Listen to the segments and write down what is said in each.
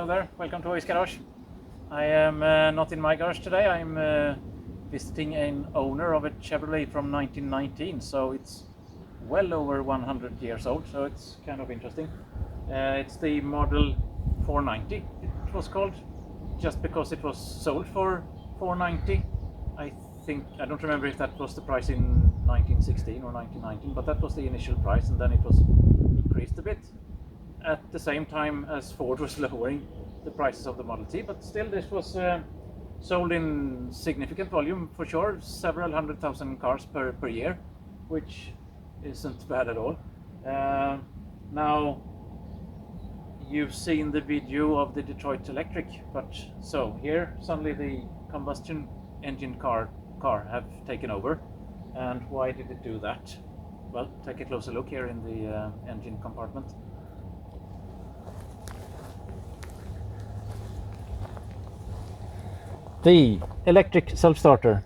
Hello there, welcome to his garage. I am not in my garage today. I'm visiting an owner of a Chevrolet from 1919, so it's well over 100 years old, so it's kind of interesting. It's the model 490, it was called, just because it was sold for 490. I don't remember if that was the price in 1916 or 1919, but that was the initial price, and then it was increased a bit at the same time as Ford was lowering the prices of the Model T. But still, this was sold in significant volume for sure, several 100,000 cars per year, which isn't bad at all. Now, you've seen the video of the Detroit Electric, but so here suddenly the combustion engine car have taken over. And why did it do that? Well, take a closer look here in the engine compartment. The electric self-starter,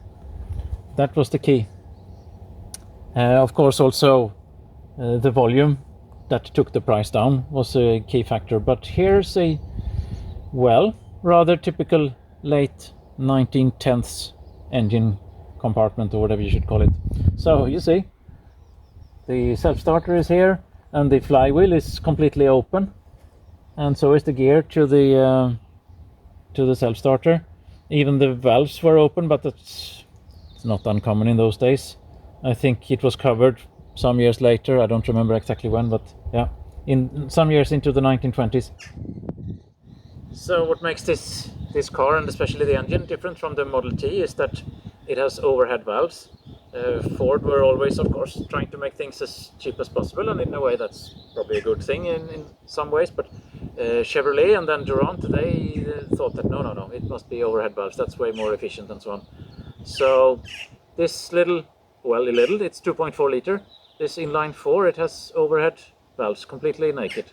that was the key. Of course, also the volume that took the price down was a key factor. But here's a, well, rather typical late 1910s engine compartment, or whatever you should call it. So you see, the self-starter is here, and the flywheel is completely open, and so is the gear to the self-starter. Even the valves were open, but it's not uncommon in those days. I think it was covered some years later. I don't remember exactly when, but yeah, in some years into the 1920s. So what makes this car, and especially the engine, different from the Model T is that it has overhead valves. Ford were always, of course, trying to make things as cheap as possible, and in a way that's probably a good thing in some ways, but Chevrolet and then Durant, they thought that no, it must be overhead valves, that's way more efficient and so on. So this little, it's 2.4 liter, this inline 4, it has overhead valves, completely naked.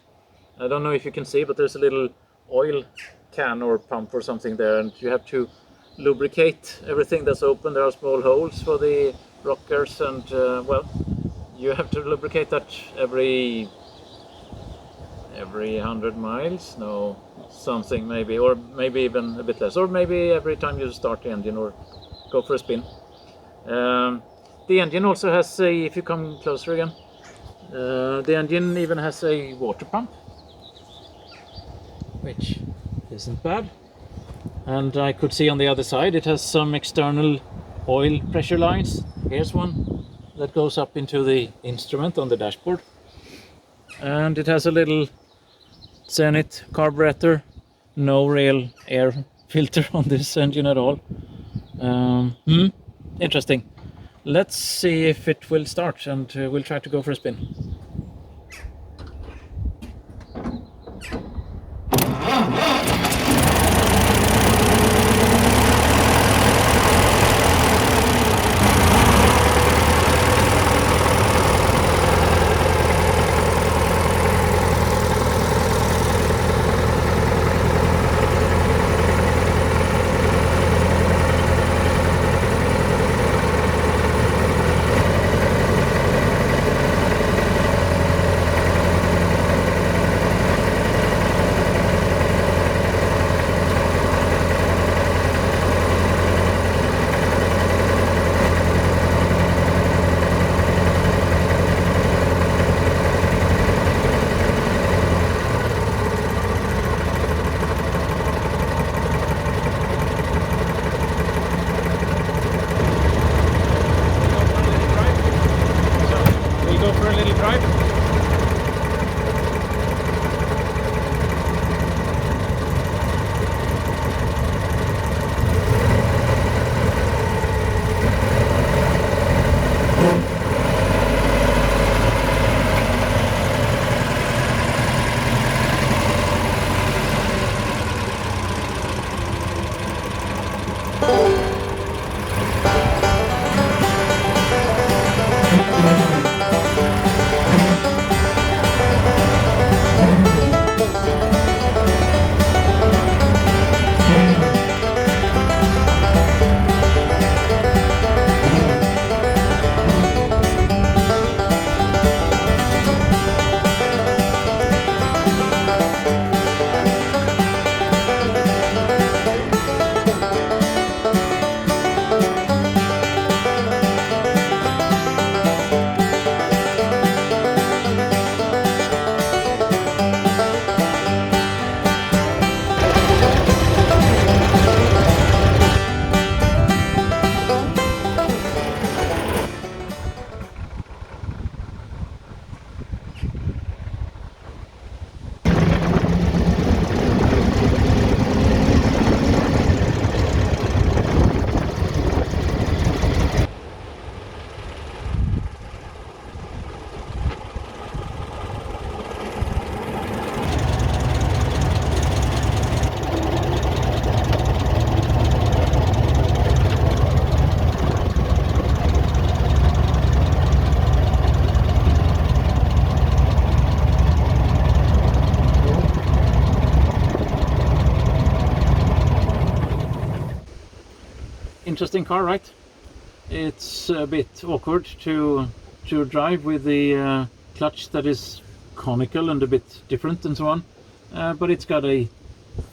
I don't know if you can see, but there's a little oil can or pump or something there, and you have to lubricate everything that's open. There are small holes for the rockers, and well, you have to lubricate that every 100 miles, no, something maybe, or maybe even a bit less, or maybe every time you start the engine or go for a spin. The engine also has a, if you come closer again, the engine even has a water pump, which isn't bad. And I could see on the other side it has some external oil pressure lines. Here's one that goes up into the instrument on the dashboard. And it has a little Zenith carburetor. No real air filter on this engine at all. Interesting. Let's see if it will start, and we'll try to go for a spin. interesting car, right? It's a bit awkward to drive with the clutch that is conical and a bit different and so on, but it's got a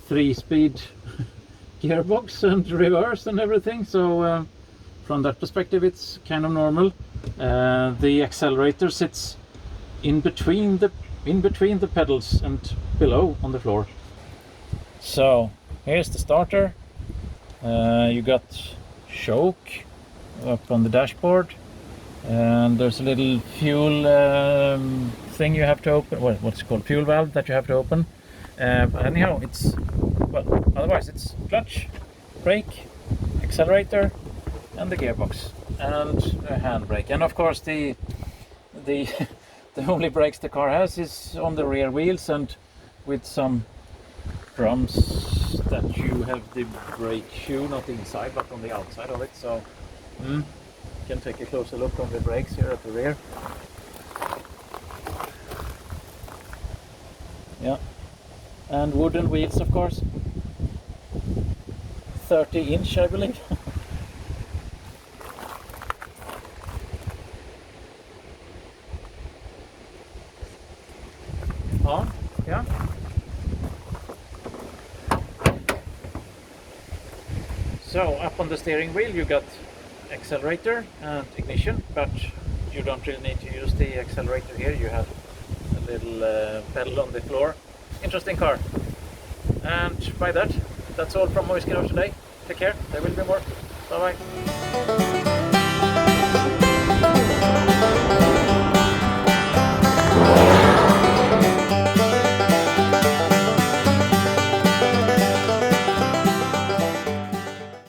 3-speed gearbox and reverse and everything, so from that perspective it's kind of normal. The accelerator sits in between the pedals and below on the floor. So here's the starter. You got choke up on the dashboard, and there's a little fuel thing you have to open. Well, what's it called? Fuel valve that you have to open. Anyhow, otherwise it's clutch, brake, accelerator, and the gearbox, and a handbrake. And of course the the only brakes the car has is on the rear wheels, and with some drums that you have the brake shoe not inside but on the outside of it. So you can take a closer look on the brakes here at the rear. Yeah, and wooden wheels, of course, 30-inch I believe. On, yeah. So up on the steering wheel you got accelerator and ignition, but you don't really need to use the accelerator here. You have a little pedal on the floor. Interesting car. And by that, that's all from Moiskin today. Take care, there will be more. Bye bye.